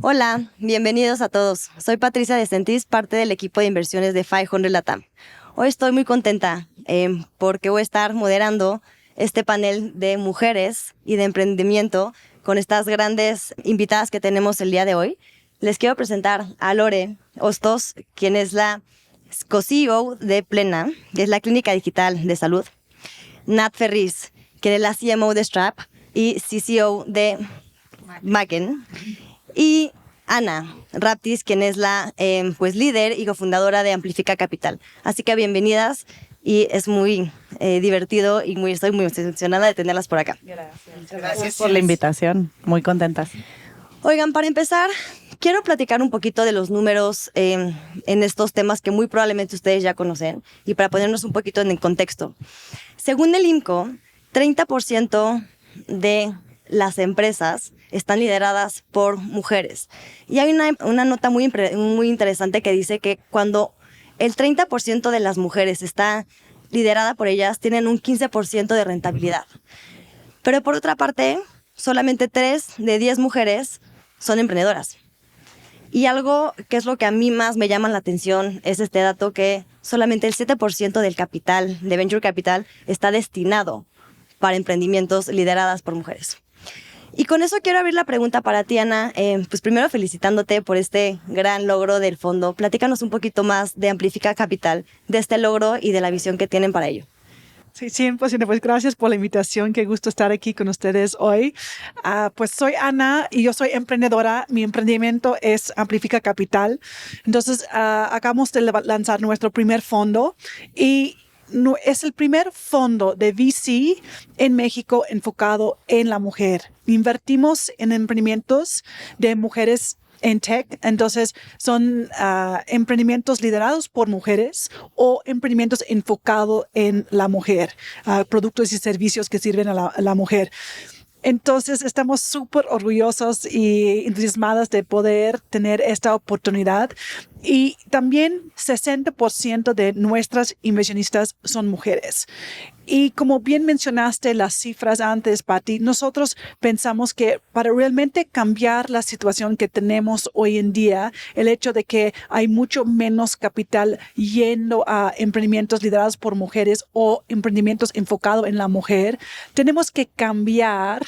Hola, bienvenidos a todos. Soy Patricia Decentis, parte del equipo de inversiones de 500 Latam. Hoy estoy muy contenta porque voy a estar moderando este panel de mujeres y de emprendimiento con estas grandes invitadas que tenemos el día de hoy. Les quiero presentar a Lore Hostos, quien es la co-CEO de Plena, que es la clínica digital de salud. Nat Ferriz, que es la CMO de Strap y CCO de Macken. Y Ana Raptis, quien es la líder y cofundadora de Amplifica Capital. Así que bienvenidas y es muy divertido y estoy muy emocionada de tenerlas por acá. Gracias por la invitación, muy contentas. Oigan, para empezar, quiero platicar un poquito de los números en estos temas que muy probablemente ustedes ya conocen y para ponernos un poquito en el contexto. Según el IMCO, 30% de las empresas están lideradas por mujeres. Y hay una nota muy interesante que dice que cuando el 30% de las mujeres está liderada por ellas, tienen un 15% de rentabilidad. Pero por otra parte, solamente 3 de 10 mujeres son emprendedoras. Y algo que es lo que a mí más me llama la atención es este dato que solamente el 7% del capital, de Venture Capital, está destinado para emprendimientos lideradas por mujeres. Y con eso quiero abrir la pregunta para ti, Ana. Pues primero felicitándote por este gran logro del fondo. Platícanos un poquito más de Amplifica Capital, de este logro y de la visión que tienen para ello. Sí, 100%. Pues gracias por la invitación. Qué gusto estar aquí con ustedes hoy. Pues soy Ana y yo soy emprendedora. Mi emprendimiento es Amplifica Capital. Entonces, acabamos de lanzar nuestro primer fondo y es el primer fondo de VC en México enfocado en la mujer. Invertimos en emprendimientos de mujeres en tech, entonces son emprendimientos liderados por mujeres o emprendimientos enfocados en la mujer, productos y servicios que sirven a la mujer. Entonces, estamos súper orgullosos y entusiasmadas de poder tener esta oportunidad. Y también 60% de nuestras inversionistas son mujeres. Y como bien mencionaste las cifras antes, Patti, nosotros pensamos que para realmente cambiar la situación que tenemos hoy en día, el hecho de que hay mucho menos capital yendo a emprendimientos liderados por mujeres o emprendimientos enfocados en la mujer, tenemos que cambiar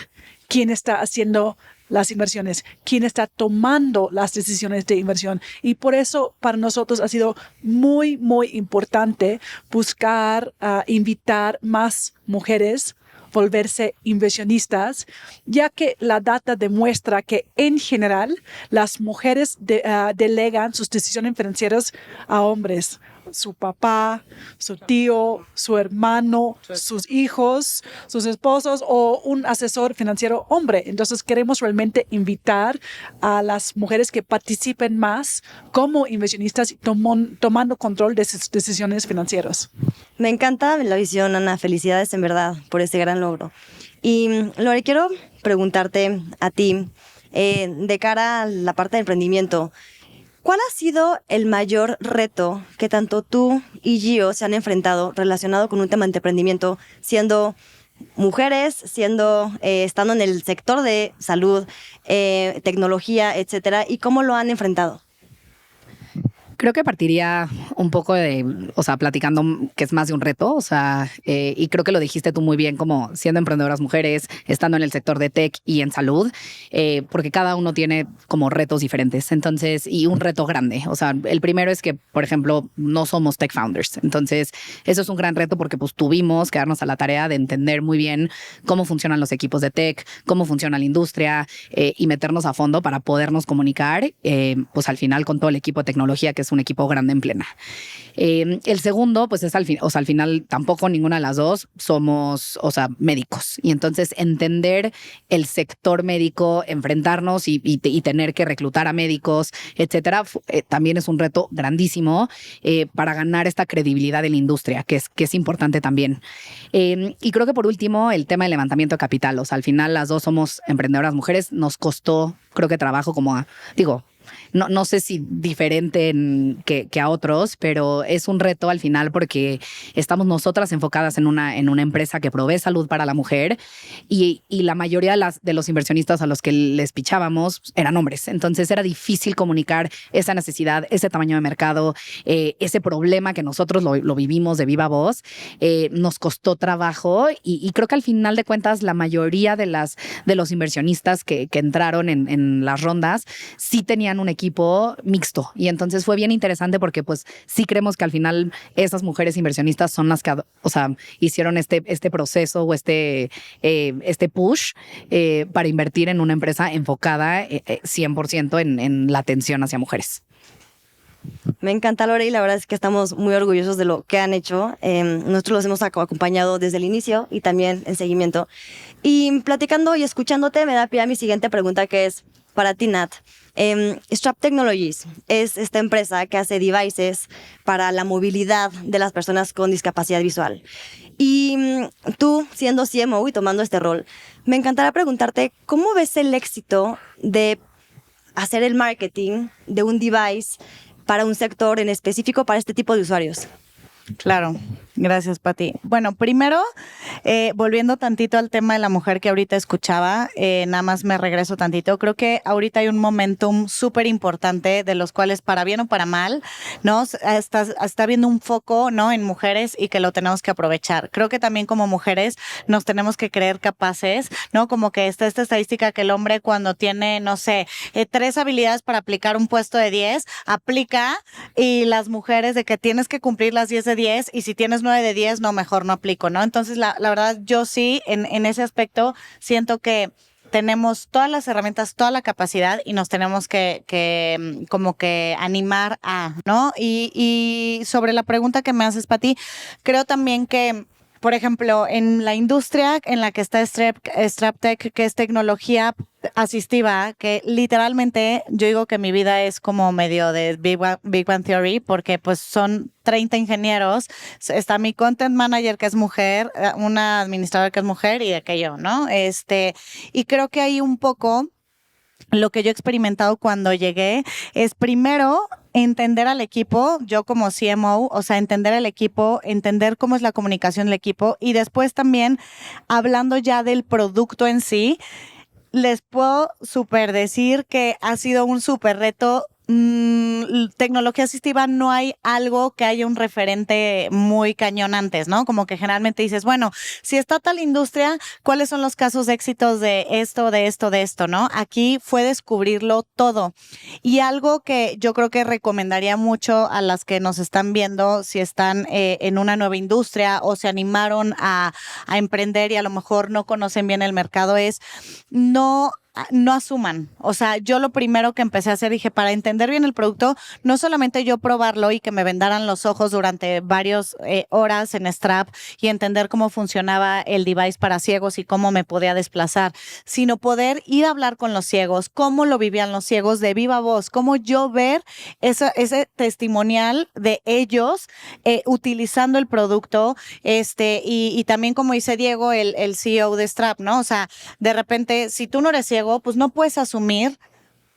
quién está haciendo las inversiones, quién está tomando las decisiones de inversión. Y por eso para nosotros ha sido muy, muy importante buscar, invitar más mujeres, volverse inversionistas, ya que la data demuestra que en general las mujeres delegan sus decisiones financieras a hombres. Su papá, su tío, su hermano, sus hijos, sus esposos o un asesor financiero hombre. Entonces queremos realmente invitar a las mujeres que participen más como inversionistas y tomando control de sus decisiones financieras. Me encanta la visión, Ana. Felicidades en verdad por este gran logro. Y Lore, quiero preguntarte a ti, de cara a la parte de emprendimiento, ¿cuál ha sido el mayor reto que tanto tú y Gio se han enfrentado relacionado con un tema de emprendimiento, siendo mujeres, estando en el sector de salud, tecnología, etcétera, y cómo lo han enfrentado? Creo que partiría un poco de, platicando que es más de un reto, y creo que lo dijiste tú muy bien, como siendo emprendedoras mujeres, estando en el sector de tech y en salud, porque cada uno tiene como retos diferentes, entonces, y un reto grande. El primero es que, por ejemplo, no somos tech founders, entonces eso es un gran reto porque pues tuvimos que darnos a la tarea de entender muy bien cómo funcionan los equipos de tech, cómo funciona la industria, y meternos a fondo para podernos comunicar, pues al final con todo el equipo de tecnología, que es un equipo grande en Plena. El segundo, pues es al final tampoco ninguna de las dos somos, médicos. Y entonces entender el sector médico, enfrentarnos y tener que reclutar a médicos, etcétera, también es un reto grandísimo para ganar esta credibilidad en la industria, que es importante también. Y creo que por último, el tema del levantamiento de capital. Al final las dos somos emprendedoras mujeres. Nos costó, creo que trabajo no sé si diferente que a otros, pero es un reto al final porque estamos nosotras enfocadas en una empresa que provee salud para la mujer y la mayoría de los inversionistas a los que les pichábamos eran hombres. Entonces era difícil comunicar esa necesidad, ese tamaño de mercado, ese problema que nosotros lo vivimos de viva voz. Nos costó trabajo y creo que al final de cuentas la mayoría de los inversionistas que entraron en las rondas sí tenían un equipo mixto y entonces fue bien interesante porque pues sí creemos que al final esas mujeres inversionistas son las que, o sea, hicieron este proceso o este push para invertir en una empresa enfocada 100% en la atención hacia mujeres. Me encanta, Lore, y la verdad es que estamos muy orgullosos de lo que han hecho. Nosotros los hemos acompañado desde el inicio y también en seguimiento. Y platicando y escuchándote me da pie a mi siguiente pregunta, que es para ti, Nat. Strap Technologies es esta empresa que hace devices para la movilidad de las personas con discapacidad visual. Y tú, siendo CMO y tomando este rol, me encantaría preguntarte, ¿cómo ves el éxito de hacer el marketing de un device para un sector en específico, para este tipo de usuarios? Claro, gracias, Pati. Bueno, primero, volviendo tantito al tema de la mujer que ahorita escuchaba, nada más me regreso tantito. Creo que ahorita hay un momentum súper importante de los cuales, para bien o para mal, ¿no? Está habiendo un foco, ¿no?, en mujeres y que lo tenemos que aprovechar. Creo que también como mujeres nos tenemos que creer capaces, ¿no? Como que está esta estadística que el hombre cuando tiene, no sé, 3 habilidades para aplicar un puesto de 10, aplica, y las mujeres de que tienes que cumplir las 10 de 10 y si tienes 9 de 10, no, mejor no aplico, ¿no? Entonces, la verdad, yo sí, en ese aspecto, siento que tenemos todas las herramientas, toda la capacidad y nos tenemos que como que animar a, ¿no? Y sobre la pregunta que me haces, Pati, creo también que, por ejemplo, en la industria en la que está StrapTech, que es tecnología asistiva, que literalmente yo digo que mi vida es como medio de Big Bang Theory, porque pues son 30 ingenieros, está mi content manager que es mujer, una administradora que es mujer y aquello, ¿no? Y creo que hay un poco lo que yo he experimentado cuando llegué es primero entender al equipo, yo como CMO, o sea, entender el equipo, entender cómo es la comunicación del equipo y después también hablando ya del producto en sí, les puedo súper decir que ha sido un súper reto. Tecnología asistiva no hay algo que haya un referente muy cañón antes, ¿no? Como que generalmente dices, bueno, si está tal industria, ¿cuáles son los casos de éxitos de esto, ¿no? Aquí fue descubrirlo todo. Y algo que yo creo que recomendaría mucho a las que nos están viendo, si están en una nueva industria o se animaron a emprender y a lo mejor no conocen bien el mercado, es no asuman. O sea, yo lo primero que empecé a hacer, dije, para entender bien el producto, no solamente yo probarlo y que me vendaran los ojos durante varias horas en Strap y entender cómo funcionaba el device para ciegos y cómo me podía desplazar, sino poder ir a hablar con los ciegos, cómo lo vivían los ciegos de viva voz, cómo yo ver ese testimonial de ellos utilizando el producto, y también como dice Diego, el CEO de Strap, ¿no? O sea, de repente, si tú no eres ciego, pues no puedes asumir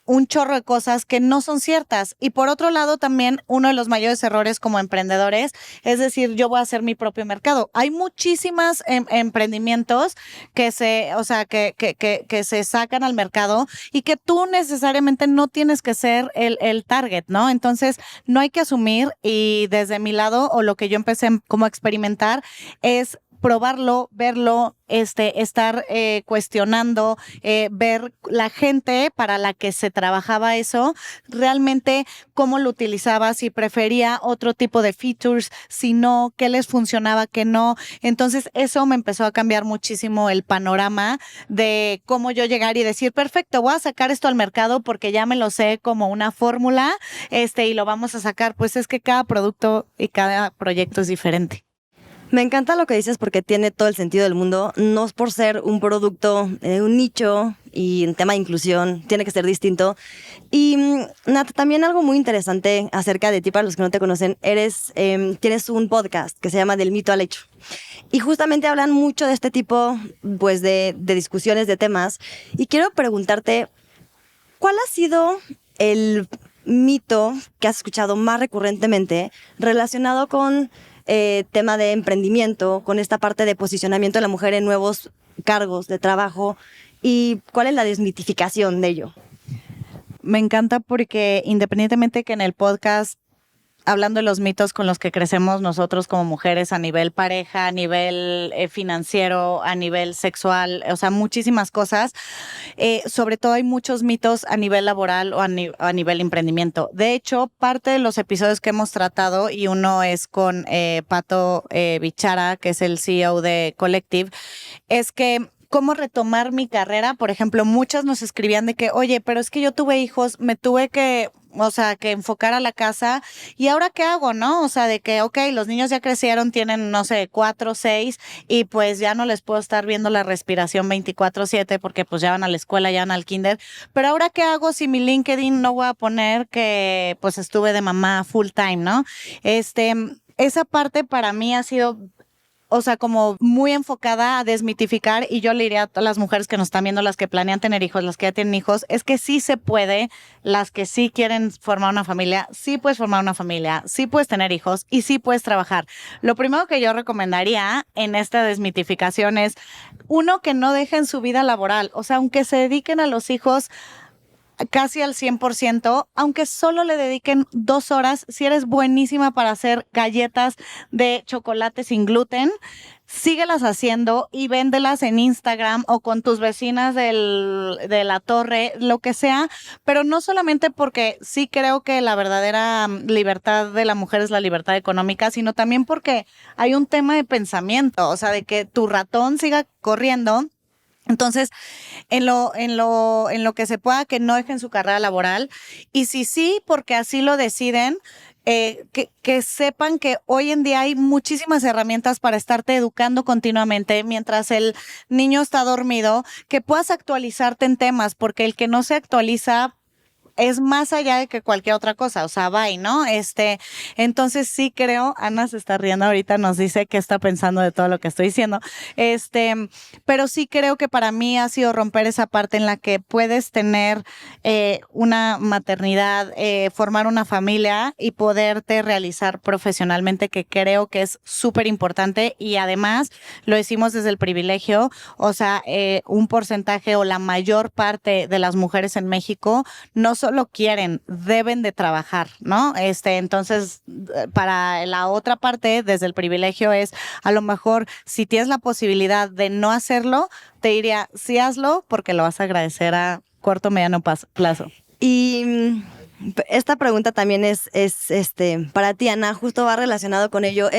un chorro de cosas que no son ciertas. Y por otro lado, también uno de los mayores errores como emprendedores es decir, yo voy a hacer mi propio mercado. Hay muchísimas emprendimientos que se sacan al mercado y que tú necesariamente no tienes que ser el target, ¿no? Entonces, no hay que asumir y desde mi lado o lo que yo empecé como a experimentar es probarlo, verlo, estar cuestionando, ver la gente para la que se trabajaba eso, realmente cómo lo utilizaba, si prefería otro tipo de features, si no, qué les funcionaba, qué no. Entonces eso me empezó a cambiar muchísimo el panorama de cómo yo llegar y decir, perfecto, voy a sacar esto al mercado porque ya me lo sé como una fórmula, y lo vamos a sacar. Pues es que cada producto y cada proyecto es diferente. Me encanta lo que dices porque tiene todo el sentido del mundo. No es por ser un producto, un nicho y en tema de inclusión, tiene que ser distinto. Y Nat, también algo muy interesante acerca de ti, para los que no te conocen, tienes un podcast que se llama Del Mito al Hecho. Y justamente hablan mucho de este tipo pues, de discusiones, de temas. Y quiero preguntarte, ¿cuál ha sido el mito que has escuchado más recurrentemente relacionado con tema de emprendimiento, con esta parte de posicionamiento de la mujer en nuevos cargos de trabajo, y cuál es la desmitificación de ello? Me encanta porque independientemente que en el podcast, hablando de los mitos con los que crecemos nosotros como mujeres a nivel pareja, a nivel financiero, a nivel sexual, o sea, muchísimas cosas. Sobre todo hay muchos mitos a nivel laboral o a nivel emprendimiento. De hecho, parte de los episodios que hemos tratado, y uno es con Pato Bichara, que es el CEO de Collective, es que cómo retomar mi carrera. Por ejemplo, muchas nos escribían de que, oye, pero es que yo tuve hijos, me tuve que enfocar a la casa, ¿y ahora qué hago, no? O sea, de que, ok, los niños ya crecieron, tienen, no sé, 4, 6, y pues ya no les puedo estar viendo la respiración 24/7 porque pues ya van a la escuela, ya van al kinder, pero ahora qué hago si mi LinkedIn no voy a poner que pues estuve de mamá full time, ¿no? Esa parte para mí ha sido, o sea, como muy enfocada a desmitificar, y yo le diría a todas las mujeres que nos están viendo, las que planean tener hijos, las que ya tienen hijos, es que sí se puede, las que sí quieren formar una familia, sí puedes formar una familia, sí puedes tener hijos y sí puedes trabajar. Lo primero que yo recomendaría en esta desmitificación es, uno, que no dejen su vida laboral, o sea, aunque se dediquen a los hijos casi al 100%, aunque solo le dediquen 2 horas, si eres buenísima para hacer galletas de chocolate sin gluten, síguelas haciendo y véndelas en Instagram o con tus vecinas de la torre, lo que sea, pero no solamente porque sí creo que la verdadera libertad de la mujer es la libertad económica, sino también porque hay un tema de pensamiento, o sea, de que tu ratón siga corriendo. Entonces, en lo que se pueda, que no dejen su carrera laboral. Y si sí, porque así lo deciden, que sepan que hoy en día hay muchísimas herramientas para estarte educando continuamente mientras el niño está dormido, que puedas actualizarte en temas, porque el que no se actualiza es más allá de que cualquier otra cosa, o sea, bye, ¿no? Entonces sí creo, Ana se está riendo ahorita, nos dice qué está pensando de todo lo que estoy diciendo, pero sí creo que para mí ha sido romper esa parte en la que puedes tener una maternidad, formar una familia y poderte realizar profesionalmente, que creo que es súper importante, y además lo decimos desde el privilegio, o sea, un porcentaje o la mayor parte de las mujeres en México no solo quieren, deben de trabajar, ¿no? Entonces, para la otra parte, desde el privilegio es, a lo mejor, si tienes la posibilidad de no hacerlo, te diría, sí hazlo, porque lo vas a agradecer a corto, mediano plazo. Y esta pregunta también es para ti, Ana, justo va relacionado con ello,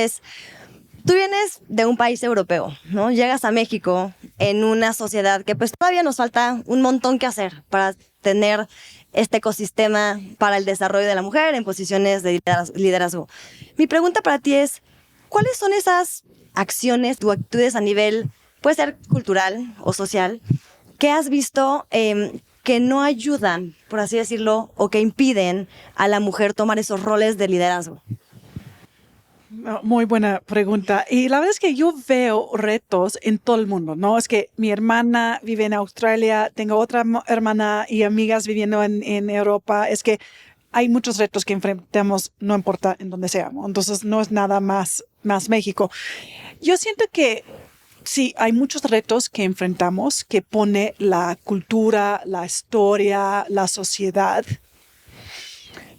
tú vienes de un país europeo, ¿no? Llegas a México en una sociedad que pues todavía nos falta un montón que hacer para tener este ecosistema para el desarrollo de la mujer en posiciones de liderazgo. Mi pregunta para ti es, ¿cuáles son esas acciones o actitudes a nivel, puede ser cultural o social, que has visto que no ayudan, por así decirlo, o que impiden a la mujer tomar esos roles de liderazgo? Muy buena pregunta. Y la verdad es que yo veo retos en todo el mundo, ¿no? Es que mi hermana vive en Australia, tengo otra hermana y amigas viviendo en Europa. Es que hay muchos retos que enfrentamos, no importa en dónde seamos. Entonces, no es nada más México. Yo siento que sí, hay muchos retos que enfrentamos que pone la cultura, la historia, la sociedad.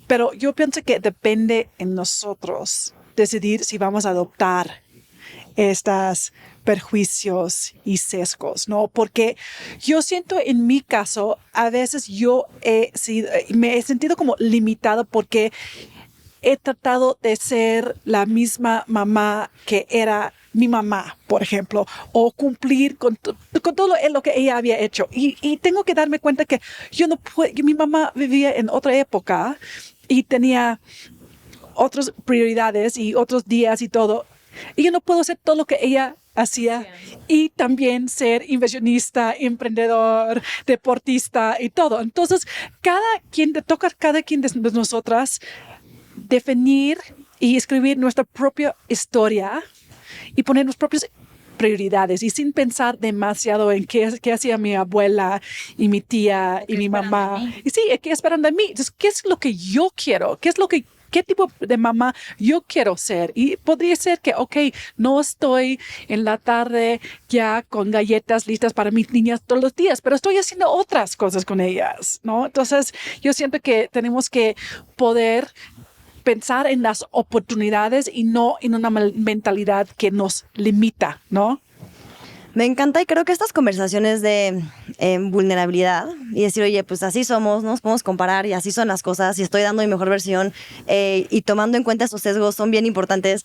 Pero yo pienso que depende en nosotros decidir si vamos a adoptar estos perjuicios y sesgos, ¿no? Porque yo siento en mi caso, a veces me he sentido como limitado porque he tratado de ser la misma mamá que era mi mamá, por ejemplo, o cumplir con todo lo que ella había hecho. Y tengo que darme cuenta que mi mamá vivía en otra época y tenía otras prioridades y otros días y todo. Y yo no puedo hacer todo lo que ella hacía y también ser inversionista, emprendedor, deportista y todo. Entonces, cada quien de nosotras definir y escribir nuestra propia historia y poner los propios prioridades y sin pensar demasiado en qué hacía mi abuela y mi tía y mi mamá. Y sí, ¿qué esperan de mí? Entonces, ¿qué es lo que yo quiero? ¿Qué tipo de mamá yo quiero ser? Y podría ser que, ok, no estoy en la tarde ya con galletas listas para mis niñas todos los días, pero estoy haciendo otras cosas con ellas, ¿no? Entonces, yo siento que tenemos que poder pensar en las oportunidades y no en una mentalidad que nos limita, ¿no? Me encanta y creo que estas conversaciones de vulnerabilidad y decir, oye, pues así somos, no nos podemos comparar y así son las cosas y estoy dando mi mejor versión y tomando en cuenta esos sesgos son bien importantes.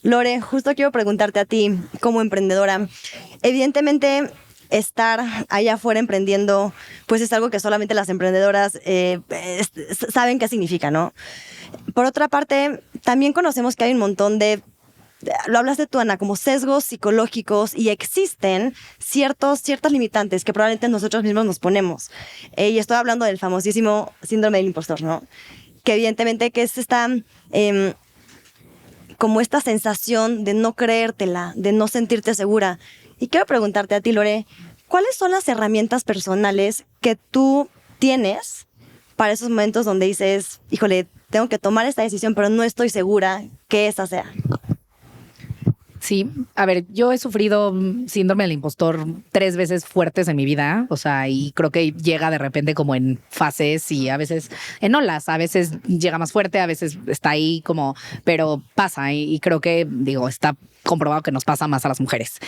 Lore, justo quiero preguntarte a ti como emprendedora. Evidentemente, estar allá afuera emprendiendo, pues es algo que solamente las emprendedoras saben qué significa, ¿no? Por otra parte, también conocemos que hay un montón de, lo hablaste tú, Ana, como sesgos psicológicos y existen ciertas limitantes que probablemente nosotros mismos nos ponemos. Y estoy hablando del famosísimo síndrome del impostor, ¿no? Que evidentemente que es como esta sensación de no creértela, de no sentirte segura. Y quiero preguntarte a ti, Lore, ¿cuáles son las herramientas personales que tú tienes para esos momentos donde dices, híjole, tengo que tomar esta decisión, pero no estoy segura que esa sea? Sí, a ver, yo he sufrido síndrome del impostor 3 veces fuertes en mi vida, o sea, y creo que llega de repente como en fases y a veces en olas, a veces llega más fuerte, a veces está ahí como, pero pasa y creo que, digo, está comprobado que nos pasa más a las mujeres.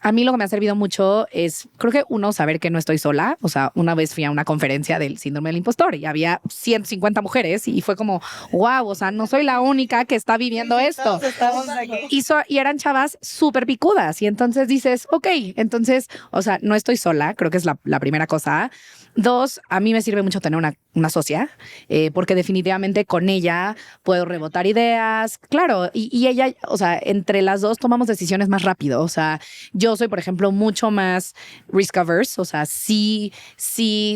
A mí lo que me ha servido mucho es, creo que uno, saber que no estoy sola. O sea, una vez fui a una conferencia del síndrome del impostor y había 150 mujeres y fue como, wow, o sea, no soy la única que está viviendo esto. Estamos aquí. Y eran chavas súper picudas y entonces dices, ok, entonces, o sea, no estoy sola, creo que es la primera cosa. 2, a mí me sirve mucho tener una socia, porque definitivamente con ella puedo rebotar ideas, claro, y ella, o sea, entre las dos tomamos decisiones más rápido, o sea, yo soy, por ejemplo, mucho más risk averse, o sea, sí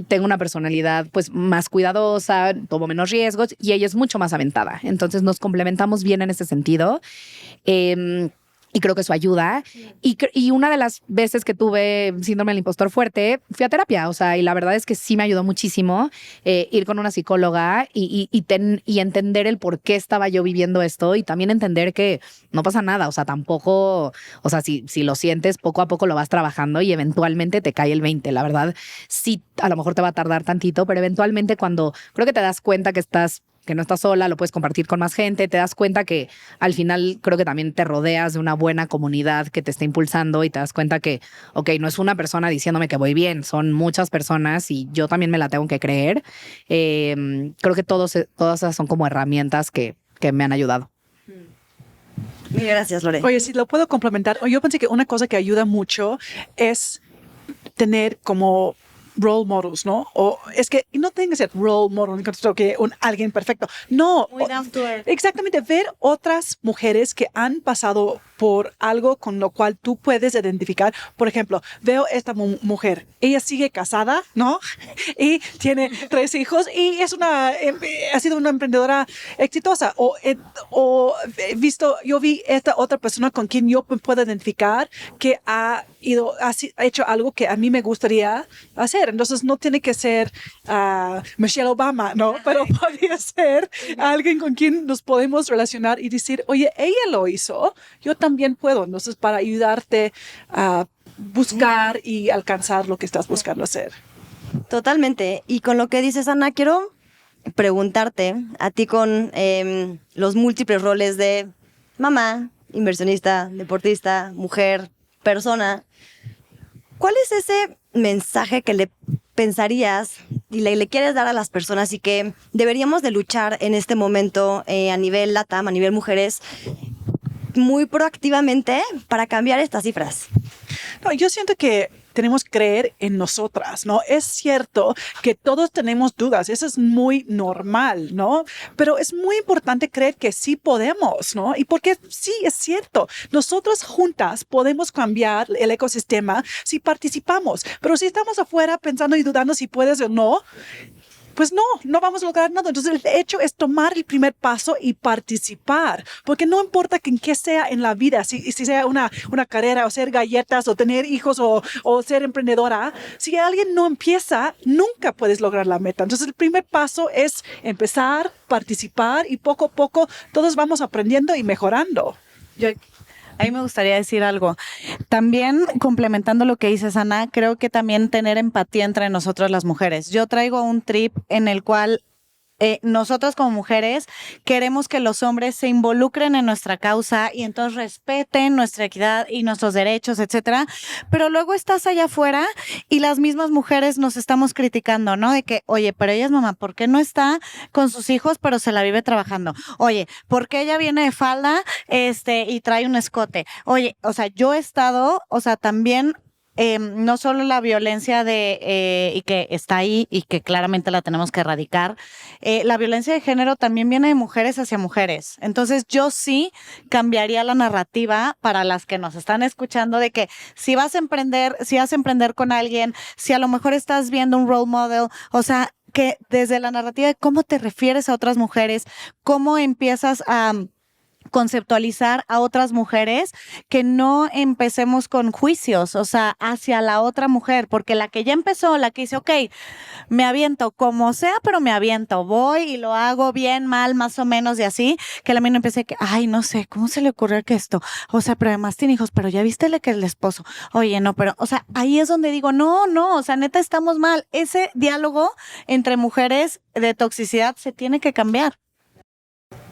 tengo una personalidad pues más cuidadosa, tomo menos riesgos y ella es mucho más aventada, entonces nos complementamos bien en ese sentido. Y creo que eso ayuda. Y una de las veces que tuve síndrome del impostor fuerte, fui a terapia. O sea, y la verdad es que sí me ayudó muchísimo ir con una psicóloga y entender el por qué estaba yo viviendo esto y también entender que no pasa nada. O sea, tampoco, o sea, si lo sientes, poco a poco lo vas trabajando y eventualmente te cae el 20. La verdad, sí, a lo mejor te va a tardar tantito, pero eventualmente cuando creo que te das cuenta que no estás sola, lo puedes compartir con más gente, te das cuenta que al final creo que también te rodeas de una buena comunidad que te está impulsando y te das cuenta que, ok, no es una persona diciéndome que voy bien, son muchas personas y yo también me la tengo que creer. Creo que todas esas son como herramientas que me han ayudado. Mil gracias, Lore. Oye, si lo puedo complementar, yo pensé que una cosa que ayuda mucho es tener como role models, ¿no? O es que no tiene que ser role model, que alguien perfecto. No. Muy down to earth. Exactamente, ver otras mujeres que han pasado por algo con lo cual tú puedes identificar. Por ejemplo, veo esta mujer, ella sigue casada, ¿no? Y tiene 3 hijos y ha sido una emprendedora exitosa. Yo vi esta otra persona con quien yo puedo identificar que ha hecho algo que a mí me gustaría hacer. Entonces no tiene que ser Michelle Obama, ¿no? Pero podría ser alguien con quien nos podemos relacionar y decir, oye, ella lo hizo, yo también puedo. Entonces, para ayudarte a buscar y alcanzar lo que estás buscando hacer. Totalmente. Y con lo que dices, Ana, quiero preguntarte a ti con los múltiples roles de mamá, inversionista, deportista, mujer, persona. ¿Cuál es ese mensaje que le pensarías y le quieres dar a las personas y que deberíamos de luchar en este momento a nivel LATAM, a nivel mujeres, muy proactivamente para cambiar estas cifras? No, yo siento que tenemos que creer en nosotras, ¿no? Es cierto que todos tenemos dudas, eso es muy normal, ¿no? Pero es muy importante creer que sí podemos, ¿no? Y porque sí, es cierto, nosotras juntas podemos cambiar el ecosistema si participamos, pero si estamos afuera pensando y dudando si puedes o no, pues no vamos a lograr nada. Entonces el hecho es tomar el primer paso y participar, porque no importa que en qué sea en la vida, si sea una carrera o ser galletas o tener hijos o ser emprendedora, si alguien no empieza, nunca puedes lograr la meta. Entonces el primer paso es empezar, participar y poco a poco todos vamos aprendiendo y mejorando. A mí me gustaría decir algo. También complementando lo que dices, Ana, creo que también tener empatía entre nosotras las mujeres. Yo traigo un trip en el cual nosotras como mujeres queremos que los hombres se involucren en nuestra causa y entonces respeten nuestra equidad y nuestros derechos, etcétera. Pero luego estás allá afuera y las mismas mujeres nos estamos criticando, ¿no? De que, oye, pero ella es mamá, ¿por qué no está con sus hijos pero se la vive trabajando? Oye, ¿por qué ella viene de falda y trae un escote? Oye, o sea, yo he estado, o sea, también no solo la violencia y que está ahí y que claramente la tenemos que erradicar, la violencia de género también viene de mujeres hacia mujeres. Entonces yo sí cambiaría la narrativa para las que nos están escuchando de que si vas a emprender con alguien, si a lo mejor estás viendo un role model, o sea, que desde la narrativa de cómo te refieres a otras mujeres, cómo empiezas a conceptualizar a otras mujeres, que no empecemos con juicios, o sea, hacia la otra mujer, porque la que ya empezó, la que dice, ok, me aviento como sea, pero me aviento, voy y lo hago bien, mal, más o menos y así, que la mina empiece que, ay, no sé, ¿cómo se le ocurrió que esto? O sea, pero además tiene hijos, pero ya viste que es el esposo, oye, no, pero, o sea, ahí es donde digo, no, o sea, neta, estamos mal. Ese diálogo entre mujeres de toxicidad se tiene que cambiar.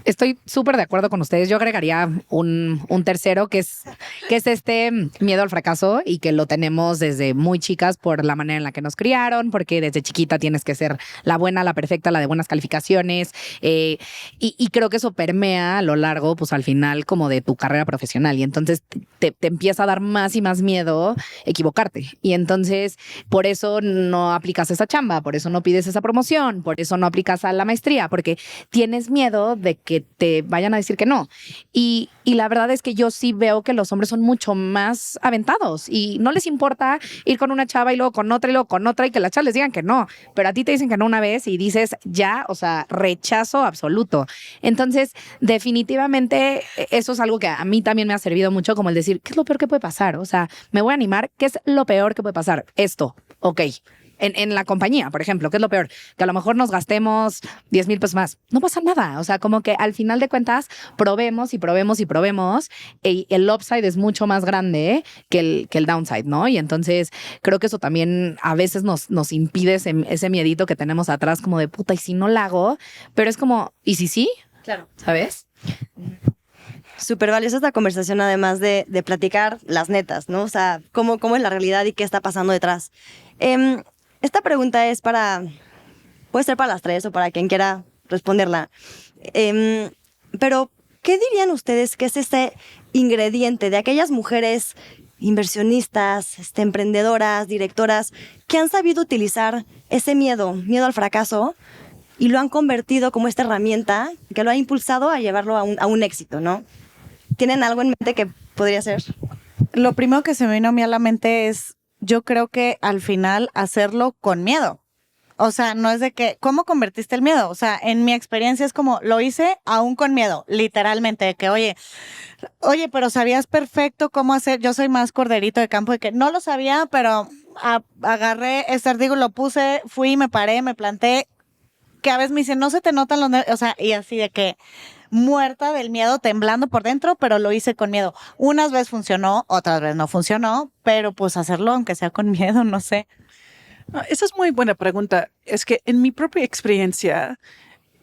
Estoy súper de acuerdo con ustedes. Yo agregaría un tercero que es este miedo al fracaso y que lo tenemos desde muy chicas por la manera en la que nos criaron, porque desde chiquita tienes que ser la buena, la perfecta, la de buenas calificaciones. Y creo que eso permea a lo largo, pues al final, como de tu carrera profesional. Y entonces te empieza a dar más y más miedo equivocarte. Y entonces por eso no aplicas esa chamba, por eso no pides esa promoción, por eso no aplicas a la maestría, porque tienes miedo de que te vayan a decir que no. Y la verdad es que yo sí veo que los hombres son mucho más aventados y no les importa ir con una chava y luego con otra y luego con otra y que las chavas les digan que no. Pero a ti te dicen que no una vez y dices ya, o sea, rechazo absoluto. Entonces, definitivamente eso es algo que a mí también me ha servido mucho, como el decir, ¿qué es lo peor que puede pasar? O sea, me voy a animar. ¿Qué es lo peor que puede pasar? Esto. Ok. En la compañía, por ejemplo, ¿qué es lo peor? Que a lo mejor nos gastemos 10,000 pesos más. No pasa nada. O sea, como que al final de cuentas probemos y probemos y probemos y el upside es mucho más grande que el downside, ¿no? Y entonces creo que eso también a veces nos impide ese miedito que tenemos atrás como de puta, ¿y si no la hago? Pero es como, ¿y si sí? Claro. ¿Sabes? Súper valiosa esta conversación, además de platicar las netas, ¿no? O sea, cómo es la realidad y qué está pasando detrás. Esta pregunta puede ser para las tres o para quien quiera responderla. Pero, ¿qué dirían ustedes que es este ingrediente de aquellas mujeres inversionistas, emprendedoras, directoras, que han sabido utilizar ese miedo al fracaso y lo han convertido como esta herramienta que lo ha impulsado a llevarlo a un éxito, ¿no? ¿Tienen algo en mente que podría ser? Lo primero que se me vino a mí a la mente es, yo creo que al final hacerlo con miedo. O sea, no es de que, ¿cómo convertiste el miedo? O sea, en mi experiencia es como, lo hice aún con miedo, literalmente, de que, oye, pero sabías perfecto cómo hacer, yo soy más corderito de campo, de que no lo sabía, pero agarré, lo puse, fui, me paré, me planté, que a veces me dicen, no se te notan los nervios, o sea, y así de que muerta del miedo, temblando por dentro, pero lo hice con miedo. Unas veces funcionó, otras veces no funcionó, pero pues hacerlo aunque sea con miedo, no sé. Esa es muy buena pregunta. Es que en mi propia experiencia,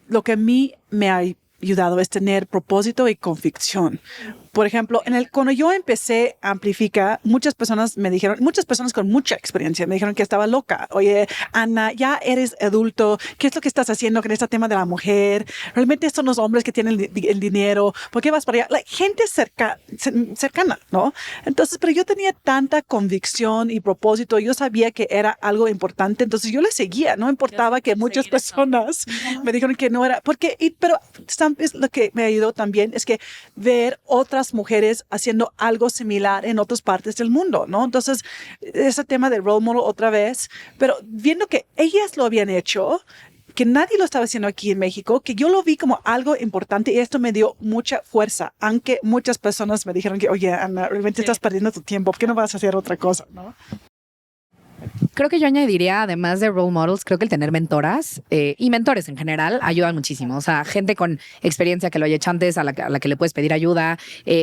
lo que a mí me ha ayudado es tener propósito y convicción. Por ejemplo, cuando yo empecé Amplifica, muchas personas con mucha experiencia me dijeron que estaba loca. Oye, Ana, ya eres adulto. ¿Qué es lo que estás haciendo con este tema de la mujer? Realmente son los hombres que tienen el dinero. ¿Por qué vas para allá? Gente cercana, ¿no? Entonces, pero yo tenía tanta convicción y propósito. Yo sabía que era algo importante. Entonces, yo le seguía. No importaba que muchas personas me dijeron que no era. Pero es lo que me ayudó también es que ver otras mujeres haciendo algo similar en otras partes del mundo, ¿no? Entonces, ese tema de role model otra vez, pero viendo que ellas lo habían hecho, que nadie lo estaba haciendo aquí en México, que yo lo vi como algo importante y esto me dio mucha fuerza, aunque muchas personas me dijeron que, oye, Ana, realmente estás perdiendo tu tiempo, ¿por qué no vas a hacer otra cosa? ¿No? Creo que yo añadiría, además de role models, creo que el tener mentoras y mentores en general ayudan muchísimo. O sea, gente con experiencia que lo haya hecho antes, a la que le puedes pedir ayuda,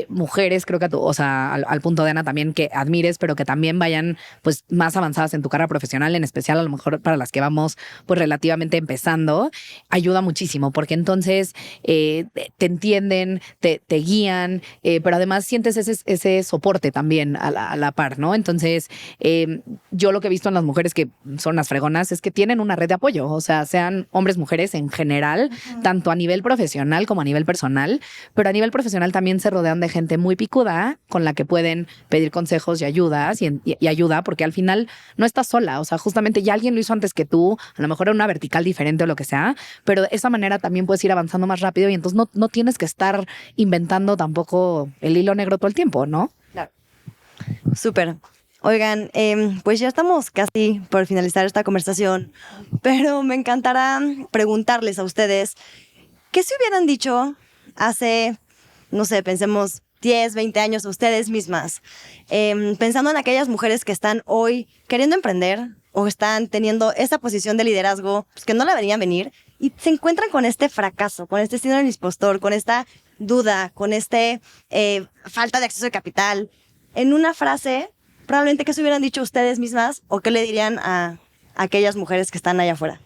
mujeres, creo que o sea, al punto de Ana también, que admires, pero que también vayan pues más avanzadas en tu carrera profesional, en especial a lo mejor para las que vamos pues relativamente empezando, ayuda muchísimo, porque entonces te entienden, te guían, pero además sientes ese soporte también a la par, ¿no? Entonces, yo lo que he visto en las mujeres que son las fregonas es que tienen una red de apoyo, o sea, sean hombres, mujeres en general, tanto a nivel profesional como a nivel personal, pero a nivel profesional también se rodean de gente muy picuda con la que pueden pedir consejos y ayudas y ayuda, porque al final no estás sola, o sea, justamente ya alguien lo hizo antes que tú, a lo mejor en una vertical diferente o lo que sea, pero de esa manera también puedes ir avanzando más rápido y entonces no tienes que estar inventando tampoco el hilo negro todo el tiempo, ¿no? Claro. Súper. Oigan, pues ya estamos casi por finalizar esta conversación, pero me encantará preguntarles a ustedes, ¿qué se hubieran dicho hace, no sé, pensemos 10, 20 años a ustedes mismas? Pensando en aquellas mujeres que están hoy queriendo emprender o están teniendo esa posición de liderazgo pues, que no la verían venir y se encuentran con este fracaso, con este síndrome del impostor, con esta duda, con falta de acceso de capital. En una frase, probablemente, ¿qué se hubieran dicho ustedes mismas o qué le dirían a aquellas mujeres que están allá afuera?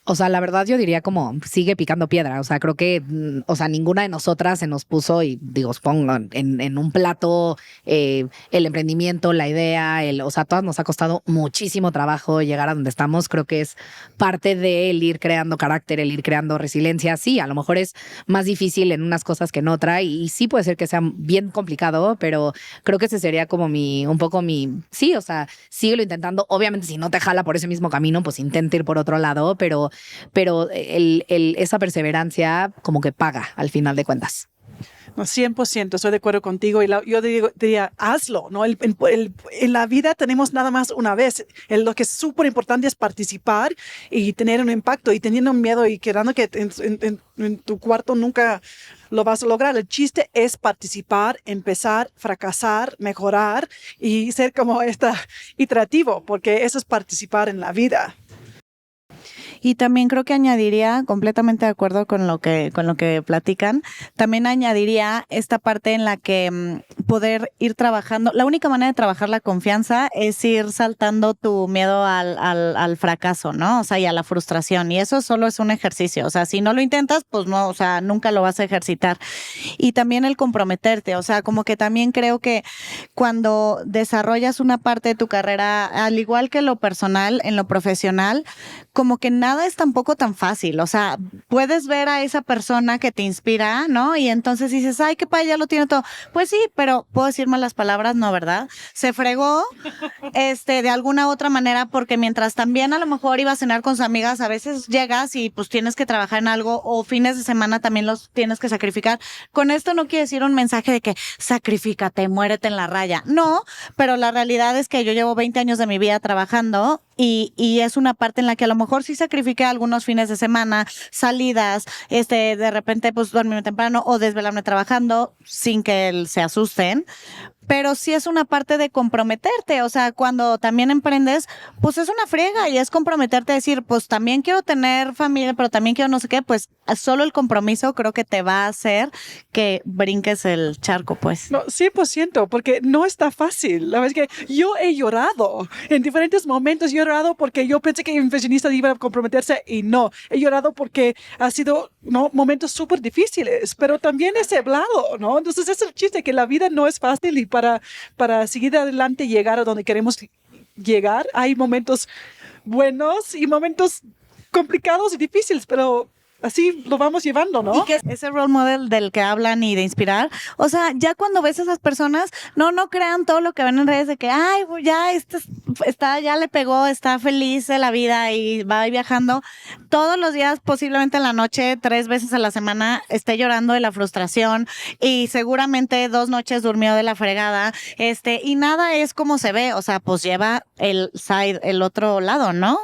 O sea, la verdad yo diría como sigue picando piedra. O sea, creo que, o sea, ninguna de nosotras se nos puso y digo, pongo en un plato el emprendimiento, la idea, o sea, todas nos ha costado muchísimo trabajo llegar a donde estamos. Creo que es parte del ir creando carácter, el ir creando resiliencia. Sí, a lo mejor es más difícil en unas cosas que en otra y sí puede ser que sea bien complicado, pero creo que ese sería como sí, o sea, síguelo intentando. Obviamente si no te jala por ese mismo camino, pues intenta ir por otro lado, pero esa perseverancia como que paga al final de cuentas. No, 100%, estoy de acuerdo contigo. Y yo diría, hazlo, ¿no? En la vida tenemos nada más una vez. Lo que es súper importante es participar y tener un impacto. Y teniendo miedo y quedando que en tu cuarto nunca lo vas a lograr. El chiste es participar, empezar, fracasar, mejorar y ser como iterativo, porque eso es participar en la vida. Y también creo que añadiría, completamente de acuerdo con lo que platican, también añadiría esta parte en la que poder ir trabajando. La única manera de trabajar la confianza es ir saltando tu miedo al fracaso, ¿no? O sea, y a la frustración. Y eso solo es un ejercicio. O sea, si no lo intentas, pues no, o sea, nunca lo vas a ejercitar. Y también el comprometerte. O sea, como que también creo que cuando desarrollas una parte de tu carrera, al igual que lo personal, en lo profesional, como que nada es tampoco tan fácil. O sea, puedes ver a esa persona que te inspira, ¿no? Y entonces dices, ay, qué padre, ya lo tiene todo. Pues sí, pero ¿puedo decir malas palabras? No, ¿verdad? Se fregó de alguna otra manera porque mientras también a lo mejor iba a cenar con sus amigas, a veces llegas y pues tienes que trabajar en algo o fines de semana también los tienes que sacrificar. Con esto no quiere decir un mensaje de que sacrifícate, muérete en la raya. No, pero la realidad es que yo llevo 20 años de mi vida trabajando y es una parte en la que a lo mejor sí sacrifiqué algunos fines de semana, salidas, de repente pues dormirme temprano o desvelarme trabajando sin que se asusten. Pero sí es una parte de comprometerte, o sea, cuando también emprendes, pues es una friega y es comprometerte a decir, pues también quiero tener familia, pero también quiero no sé qué, pues solo el compromiso creo que te va a hacer que brinques el charco, pues. No, 100%, porque no está fácil. La verdad es que yo he llorado en diferentes momentos. Yo he llorado porque yo pensé que el inversionista iba a comprometerse y no. He llorado porque ha sido momentos súper difíciles, pero también he hablado, ¿no? Entonces es el chiste, que la vida no es fácil y para seguir adelante y llegar a donde queremos llegar, hay momentos buenos y momentos complicados y difíciles, pero así lo vamos llevando, ¿no? Y que ese role model del que hablan y de inspirar, o sea, ya cuando ves a esas personas, no crean todo lo que ven en redes de que, ay, ya ya le pegó, está feliz de la vida y va viajando. Todos los días, posiblemente en la noche, 3 veces a la semana, esté llorando de la frustración y seguramente 2 noches durmió de la fregada, y nada es como se ve, o sea, pues lleva el otro lado, ¿no?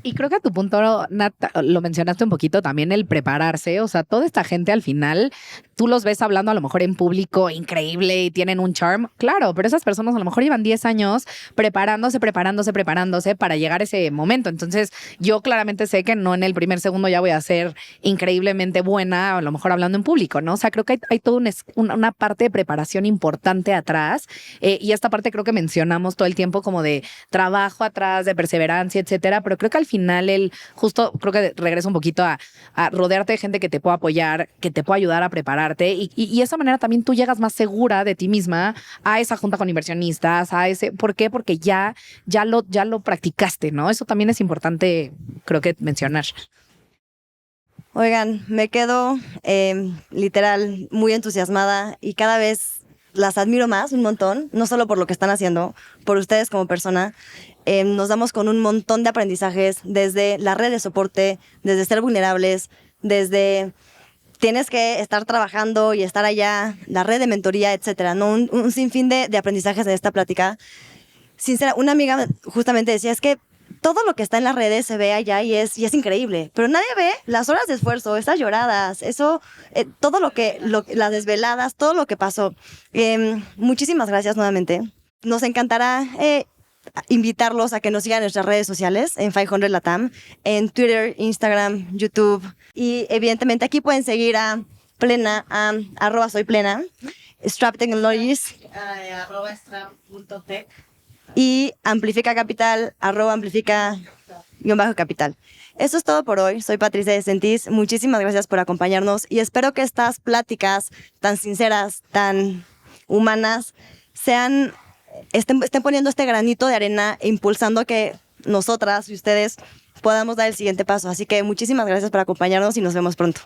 Y creo que a tu punto, Nat, lo mencionaste un poquito también, el prepararse. O sea, toda esta gente al final, tú los ves hablando a lo mejor en público increíble y tienen un charm. Claro, pero esas personas a lo mejor llevan 10 años preparándose para llegar a ese momento. Entonces, yo claramente sé que no en el primer segundo ya voy a ser increíblemente buena, a lo mejor hablando en público, ¿no? O sea, creo que hay toda una parte de preparación importante atrás. Y esta parte creo que mencionamos todo el tiempo como de trabajo atrás, de perseverancia, etcétera. Pero creo que al final justo creo que regresa un poquito a rodearte de gente que te pueda apoyar, que te pueda ayudar a prepararte y de esa manera también tú llegas más segura de ti misma a esa junta con inversionistas, ¿por qué? Porque ya lo practicaste, ¿no? Eso también es importante, creo que mencionar. Oigan, me quedo literal muy entusiasmada y cada vez las admiro más, un montón, no solo por lo que están haciendo, por ustedes como persona. Nos damos con un montón de aprendizajes desde la red de soporte, desde ser vulnerables, desde tienes que estar trabajando y estar allá, la red de mentoría, etcétera, ¿no? Un sinfín de aprendizajes en esta plática. Sincera, una amiga justamente decía, es que todo lo que está en las redes se ve allá y es increíble, pero nadie ve las horas de esfuerzo, esas lloradas, eso, todo las desveladas, todo lo que pasó. Muchísimas gracias nuevamente. Nos encantará invitarlos a que nos sigan en nuestras redes sociales, en 500 Latam, en Twitter, Instagram, YouTube. Y evidentemente aquí pueden seguir a Plena, a @soyplena, Strap Technologies, @strap.tech. Y Amplifica Capital, @amplifica_capital. Eso es todo por hoy. Soy Patricia de Sentis. Muchísimas gracias por acompañarnos y espero que estas pláticas tan sinceras, tan humanas, estén poniendo este granito de arena e impulsando que nosotras y ustedes podamos dar el siguiente paso. Así que muchísimas gracias por acompañarnos y nos vemos pronto.